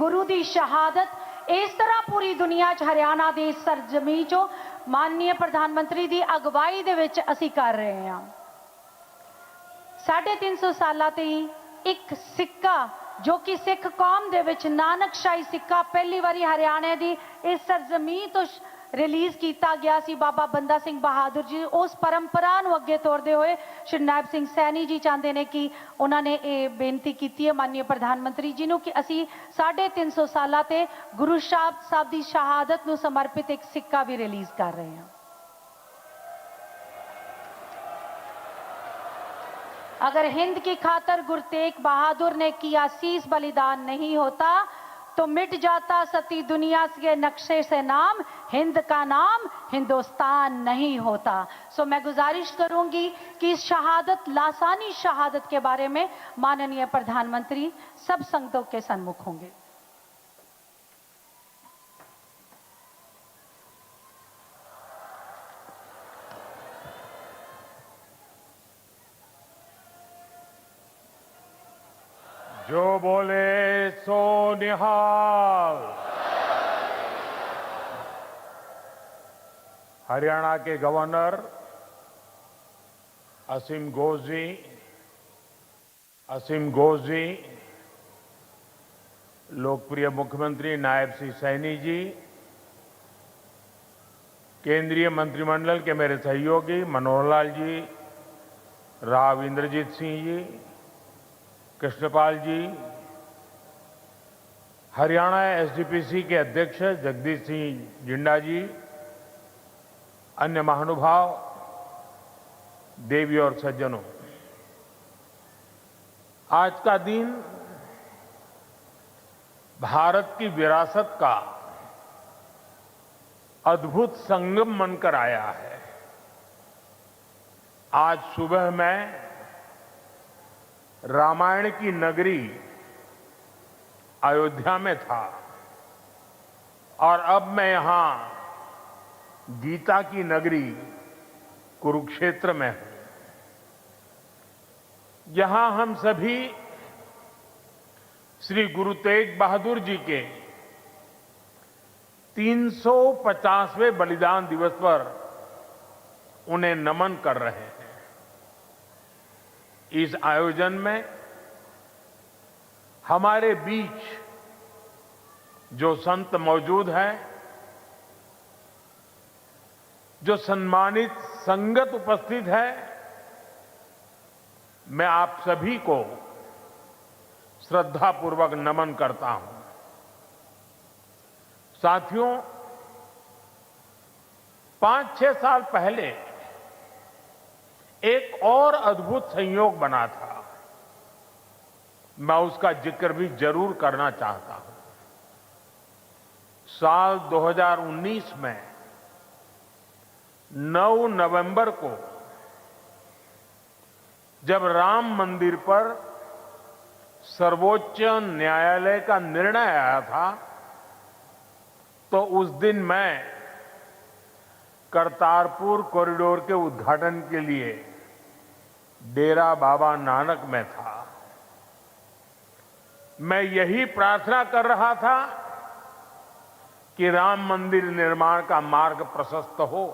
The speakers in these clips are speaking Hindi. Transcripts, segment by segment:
गुरु की शहादत इस तरह पूरी दुनिया च हरियाणा की सरजमी चो माननीय प्रधानमंत्री की अगवाई दे विच असी कर रहे हैं। 350 साल ते एक सिक्का जो कि सिख कौम दे विच नानकशाही सिक्का पहली बारी हरियाणा की इस सरजमी तो रिलीज किया गया सी। बाबा बंदा सिंह बहादुर जी उस परंपरा नूं अगे तोड़ते हुए श्री नायब सिंह सैनी जी चाहते हैं कि उन्होंने ये बेनती की है माननीय प्रधानमंत्री जी नूं कि असी 350 साल ते गुरु साहब की शहादत नूं समर्पित एक सिक्का भी रिलीज कर रहे हैं। अगर हिंद की खातर गुरु तेग बहादुर ने किया शीस बलिदान नहीं होता तो मिट जाता सती दुनिया के नक्शे से नाम, हिंद का नाम हिंदुस्तान नहीं होता। सो मैं गुजारिश करूंगी कि इस शहादत, लासानी शहादत के बारे में माननीय प्रधानमंत्री सब संगतों के सन्मुख होंगे। जो बोले सो निहाल। हरियाणा के गवर्नर असीम घोष जी, लोकप्रिय मुख्यमंत्री नायब सिंह सैनी जी, केंद्रीय मंत्रिमंडल के मेरे सहयोगी मनोहर लाल जी, राव इंद्रजीत सिंह जी, कृष्णपाल जी, हरियाणा एसजीपीसी के अध्यक्ष जगदीश सिंह जिंडा जी, अन्य महानुभाव, देवी और सज्जनों, आज का दिन भारत की विरासत का अद्भुत संगम बनकर आया है। आज सुबह मैं रामायण की नगरी अयोध्या में था और अब मैं यहां गीता की नगरी कुरुक्षेत्र में हूं। यहां हम सभी श्री गुरु तेग बहादुर जी के 350वें बलिदान दिवस पर उन्हें नमन कर रहे हैं। इस आयोजन में हमारे बीच जो संत मौजूद हैं, जो सम्मानित संगत उपस्थित है, मैं आप सभी को श्रद्धापूर्वक नमन करता हूं। साथियों, 5-6 साल पहले एक और अद्भुत संयोग बना था, मैं उसका जिक्र भी जरूर करना चाहता हूं। साल 2019 में 9 नवंबर को जब राम मंदिर पर सर्वोच्च न्यायालय का निर्णय आया था, तो उस दिन मैं करतारपुर कॉरिडोर के उद्घाटन के लिए डेरा बाबा नानक में था। मैं यही प्रार्थना कर रहा था कि राम मंदिर निर्माण का मार्ग प्रशस्त हो,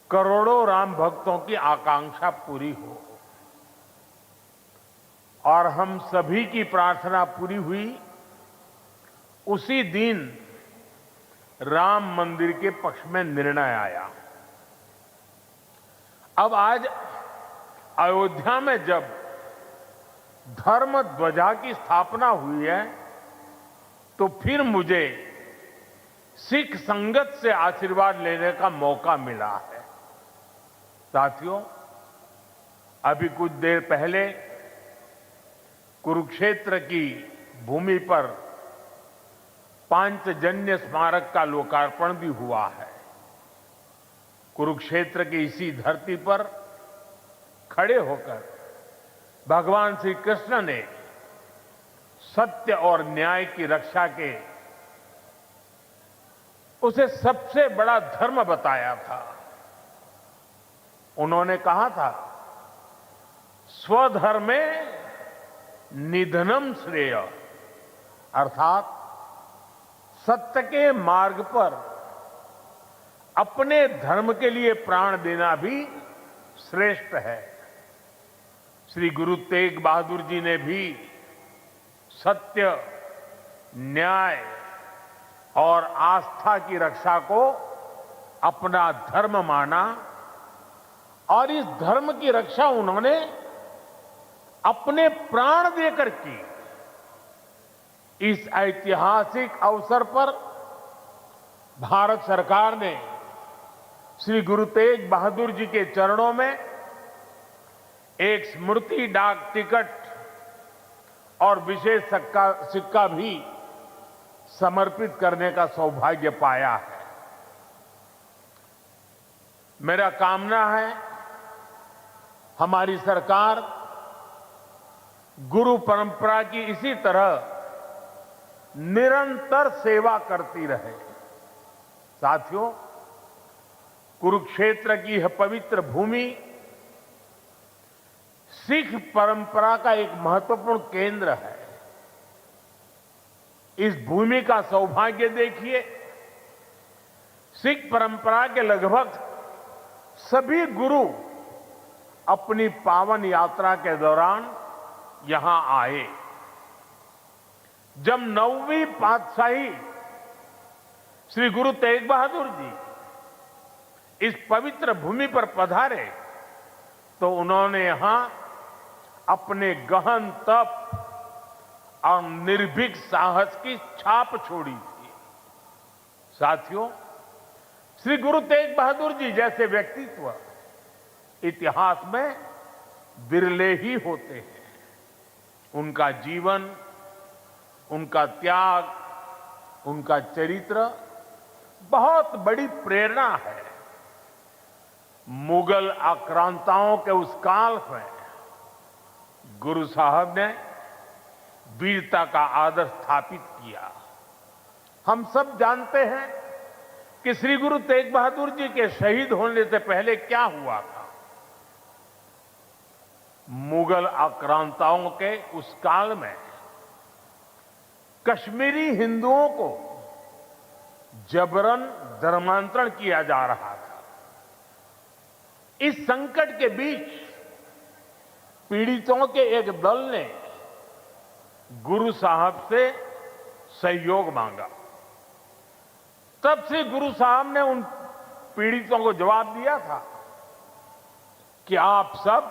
करोड़ों राम भक्तों की आकांक्षा पूरी हो। और हम सभी की प्रार्थना पूरी हुई। उसी दिन राम मंदिर के पक्ष में निर्णय आया। अब आज अयोध्या में जब धर्म ध्वजा की स्थापना हुई है, तो फिर मुझे सिख संगत से आशीर्वाद लेने का मौका मिला है। साथियों, अभी कुछ देर पहले कुरुक्षेत्र की भूमि पर पांचजन्य स्मारक का लोकार्पण भी हुआ है। कुरुक्षेत्र की इसी धरती पर खड़े होकर भगवान श्री कृष्ण ने सत्य और न्याय की रक्षा के उसे सबसे बड़ा धर्म बताया था। उन्होंने कहा था, स्वधर्मे निधनम श्रेय अर्थात सत्य के मार्ग पर अपने धर्म के लिए प्राण देना भी श्रेष्ठ है। श्री गुरु तेग बहादुर जी ने भी सत्य, न्याय और आस्था की रक्षा को अपना धर्म माना और इस धर्म की रक्षा उन्होंने अपने प्राण देकर की। इस ऐतिहासिक अवसर पर भारत सरकार ने श्री गुरु तेग बहादुर जी के चरणों में एक स्मृति डाक टिकट और विशेष सिक्का भी समर्पित करने का सौभाग्य पाया है। मेरा कामना है हमारी सरकार गुरु परंपरा की इसी तरह निरंतर सेवा करती रहे। साथियों, कुरुक्षेत्र की यह पवित्र भूमि सिख परंपरा का एक महत्वपूर्ण केंद्र है। इस भूमि का सौभाग्य देखिए, सिख परंपरा के लगभग सभी गुरु अपनी पावन यात्रा के दौरान यहां आए। जब 9वीं पातशाही श्री गुरु तेग बहादुर जी इस पवित्र भूमि पर पधारे तो उन्होंने यहां अपने गहन तप और निर्भीक साहस की छाप छोड़ी थी। साथियों, श्री गुरु तेग बहादुर जी जैसे व्यक्तित्व इतिहास में विरले ही होते हैं। उनका जीवन, उनका त्याग, उनका चरित्र बहुत बड़ी प्रेरणा है। मुगल आक्रांताओं के उस काल में गुरु साहब ने वीरता का आदर्श स्थापित किया। हम सब जानते हैं कि श्री गुरु तेग बहादुर जी के शहीद होने से पहले क्या हुआ था। मुगल आक्रांताओं के उस काल में कश्मीरी हिंदुओं को जबरन धर्मांतरण किया जा रहा था। इस संकट के बीच पीड़ितों के एक दल ने गुरु साहब से सहयोग मांगा। तब से गुरु साहब ने उन पीड़ितों को जवाब दिया था कि आप सब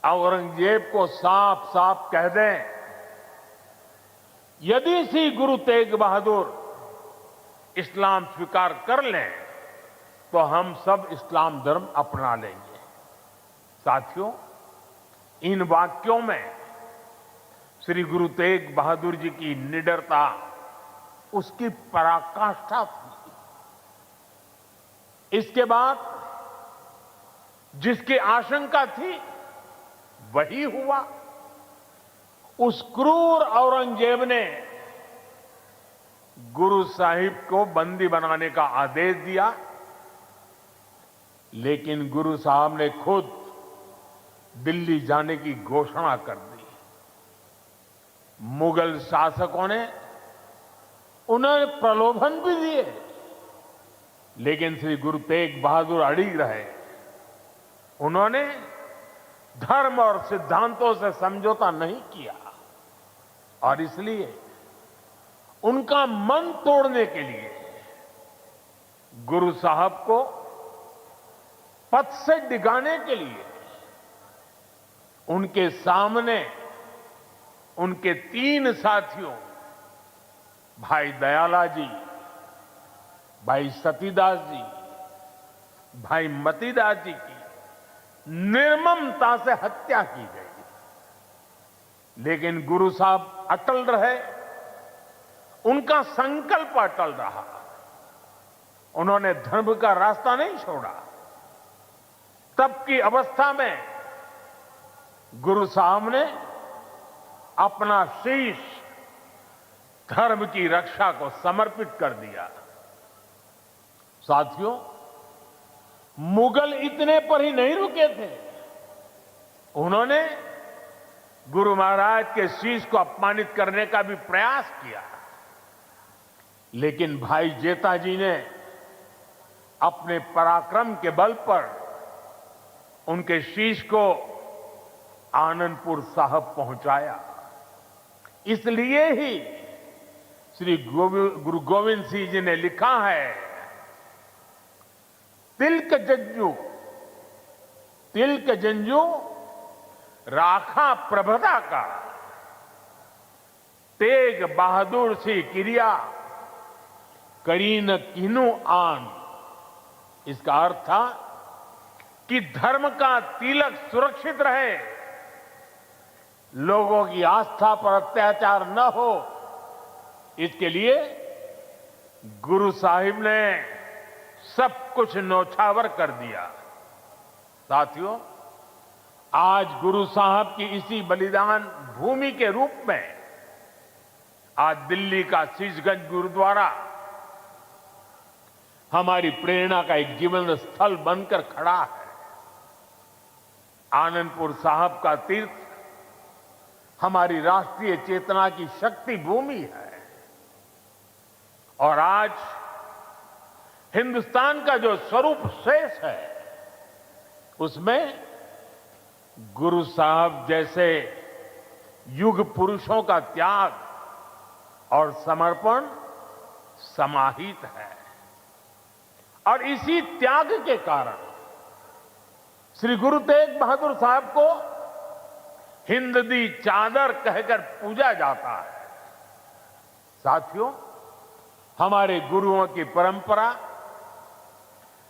औरंगजेब को साफ साफ कह दें, यदि श्री गुरु तेग बहादुर इस्लाम स्वीकार कर लें तो हम सब इस्लाम धर्म अपना लेंगे। साथियों, इन वाक्यों में श्री गुरु तेग बहादुर जी की निडरता, उसकी पराकाष्ठा थी। इसके बाद जिसकी आशंका थी वही हुआ। उस क्रूर औरंगजेब ने गुरु साहिब को बंदी बनाने का आदेश दिया, लेकिन गुरु साहब ने खुद दिल्ली जाने की घोषणा कर दी। मुगल शासकों ने उन्हें प्रलोभन भी दिए, लेकिन श्री गुरु तेग बहादुर अड़िग रहे। उन्होंने धर्म और सिद्धांतों से समझौता नहीं किया और इसलिए उनका मन तोड़ने के लिए गुरु साहब को पथ से डिगाने के लिए उनके सामने उनके 3 साथियों भाई दयाला जी, भाई सतीदास जी, भाई मतीदास जी की निर्ममता से हत्या की गई। लेकिन गुरु साहब अटल रहे, उनका संकल्प अटल रहा। उन्होंने धर्म का रास्ता नहीं छोड़ा। तब की अवस्था में गुरु साहब ने अपना शीश धर्म की रक्षा को समर्पित कर दिया। साथियों, मुगल इतने पर ही नहीं रुके थे। उन्होंने गुरु महाराज के शीश को अपमानित करने का भी प्रयास किया, लेकिन भाई जेता जी ने अपने पराक्रम के बल पर उनके शीश को आनंदपुर साहब पहुंचाया। इसलिए ही श्री गुरु गोविंद सिंह जी ने लिखा है, तिलक जंजू राखा प्रभता का, तेग बहादुर सी क्रिया करीन किनु आन। इसका अर्थ था कि धर्म का तिलक सुरक्षित रहे, लोगों की आस्था पर अत्याचार न हो, इसके लिए गुरु साहिब ने सब कुछ न्यौछावर कर दिया। साथियों, आज गुरु साहब की इसी बलिदान भूमि के रूप में आज दिल्ली का शीशगंज गुरुद्वारा हमारी प्रेरणा का एक जीवन स्थल बनकर खड़ा है। आनंदपुर साहब का तीर्थ हमारी राष्ट्रीय चेतना की शक्ति भूमि है और आज हिंदुस्तान का जो स्वरूप शेष है, उसमें गुरु साहब जैसे युग पुरुषों का त्याग और समर्पण समाहित है। और इसी त्याग के कारण श्री गुरु तेग बहादुर साहब को हिंद दी चादर कहकर पूजा जाता है। साथियों, हमारे गुरुओं की परंपरा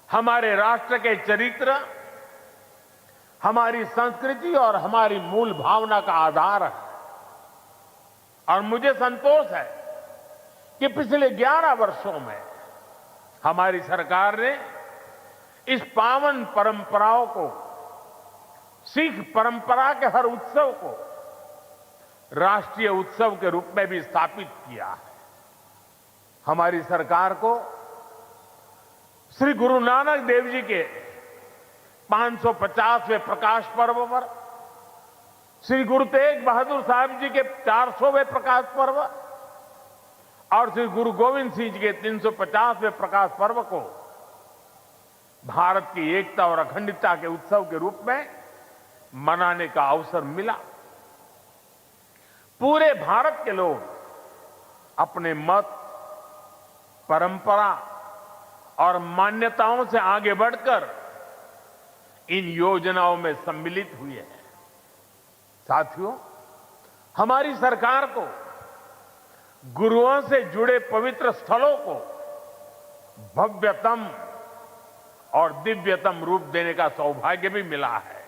हमारे राष्ट्र के चरित्र, हमारी संस्कृति और हमारी मूल भावना का आधार है। और मुझे संतोष है कि पिछले 11 वर्षों में हमारी सरकार ने इस पावन परंपराओं को, सिख परंपरा के हर उत्सव को राष्ट्रीय उत्सव के रूप में भी स्थापित किया है। हमारी सरकार को श्री गुरु नानक देव जी के 550वें प्रकाश पर्व पर, श्री गुरु तेग बहादुर साहब जी के 400वें प्रकाश पर्व और श्री गुरु गोविंद सिंह जी के 350वें प्रकाश पर्व को भारत की एकता और अखंडता के उत्सव के रूप में मनाने का अवसर मिला। पूरे भारत के लोग अपने मत, परंपरा और मान्यताओं से आगे बढ़कर इन योजनाओं में सम्मिलित हुए हैं। साथियों, हमारी सरकार को गुरुओं से जुड़े पवित्र स्थलों को भव्यतम और दिव्यतम रूप देने का सौभाग्य भी मिला है।